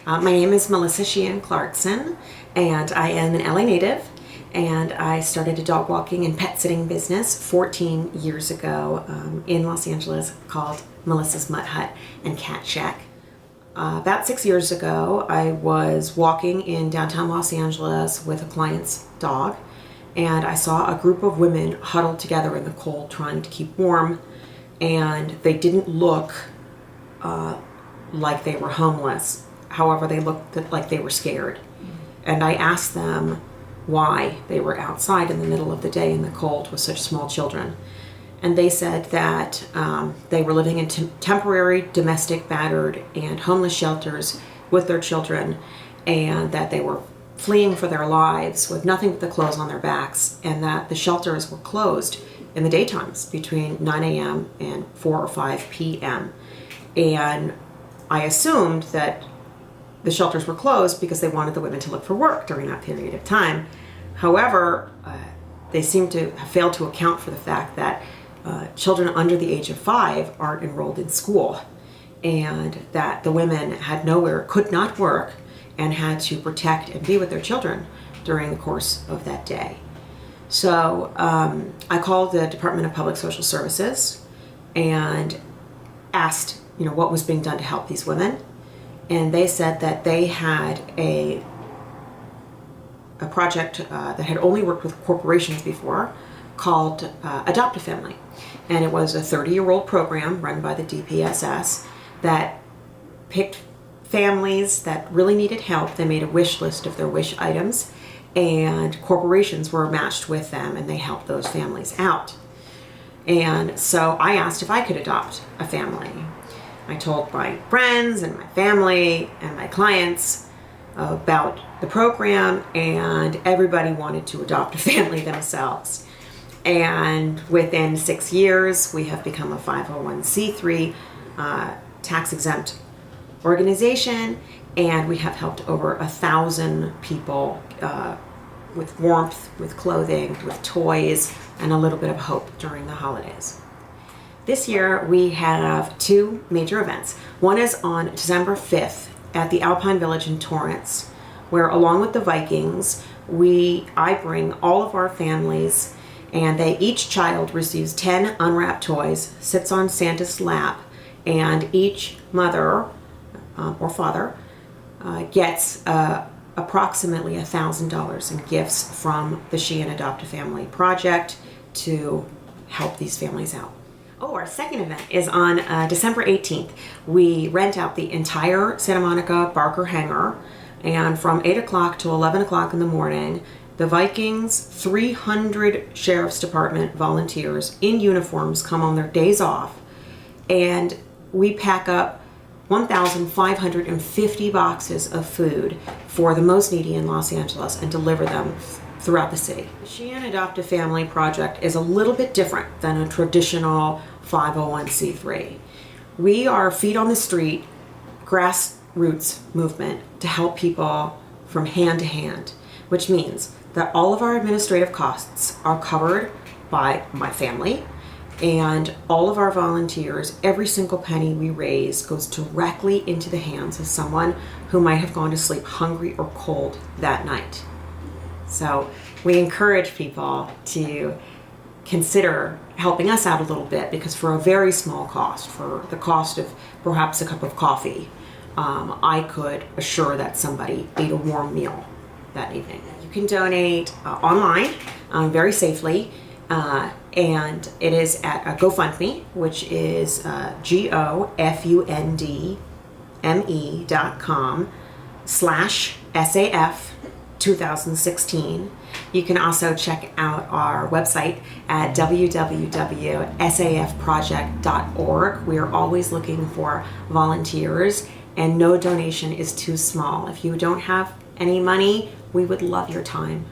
My name is Melissa Sheehan-Clarkson, and I am an LA native, and I started a dog walking and pet sitting business 14 years ago in Los Angeles called Melissa's Mutt Hut and Cat Shack. About 6 years ago, I was walking in downtown Los Angeles with a client's dog, and I saw a group of women huddled together in the cold trying to keep warm, and they didn't look like they were homeless. However, they looked like they were scared. And I asked them why they were outside in the middle of the day in the cold with such small children. And they said that they were living in temporary domestic battered and homeless shelters with their children, and that they were fleeing for their lives with nothing but the clothes on their backs, and that the shelters were closed in the daytimes between 9 a.m. and 4 or 5 p.m. And I assumed that the shelters were closed because they wanted the women to look for work during that period of time. However, they seem to have failed to account for the fact that children under the age of 5 aren't enrolled in school, and that the women had nowhere, could not work, and had to protect and be with their children during the course of that day. So I called the Department of Public Social Services and asked, what was being done to help these women. And they said that they had a project that had only worked with corporations before called Adopt a Family. And it was a 30-year-old program run by the DPSS that picked families that really needed help. They made a wish list of their wish items, and corporations were matched with them, and they helped those families out. And so I asked if I could adopt a family. I told my friends and my family and my clients about the program, and everybody wanted to adopt a family themselves. And within 6 years, we have become a 501c3 tax-exempt organization, and we have helped over 1,000 people with warmth, with clothing, with toys, and a little bit of hope during the holidays. This year we have 2 major events. One is on December 5th at the Alpine Village in Torrance, where along with the Vikings, I bring all of our families, and each child receives 10 unwrapped toys, sits on Santa's lap, and each mother or father gets approximately $1,000 in gifts from the Sheehan Adopt a Family project to help these families out. Oh, our second event is on December 18th. We rent out the entire Santa Monica Barker hangar, and from 8 o'clock to 11 o'clock in the morning, the Vikings, 300 Sheriff's Department volunteers in uniforms come on their days off, and we pack up 1,550 boxes of food for the most needy in Los Angeles and deliver them throughout the city. The Sheehan Adopt a Family project is a little bit different than a traditional 501c3. We are feet on the street, grassroots movement to help people from hand to hand, which means that all of our administrative costs are covered by my family, and all of our volunteers, every single penny we raise goes directly into the hands of someone who might have gone to sleep hungry or cold that night. So we encourage people to consider helping us out a little bit, because for a very small cost, for the cost of perhaps a cup of coffee, I could assure that somebody ate a warm meal that evening. You can donate online very safely, and it is at GoFundMe, which is GoFundMe.com/SAF 2016. You can also check out our website at www.safproject.org. We are always looking for volunteers, and no donation is too small. If you don't have any money, we would love your time.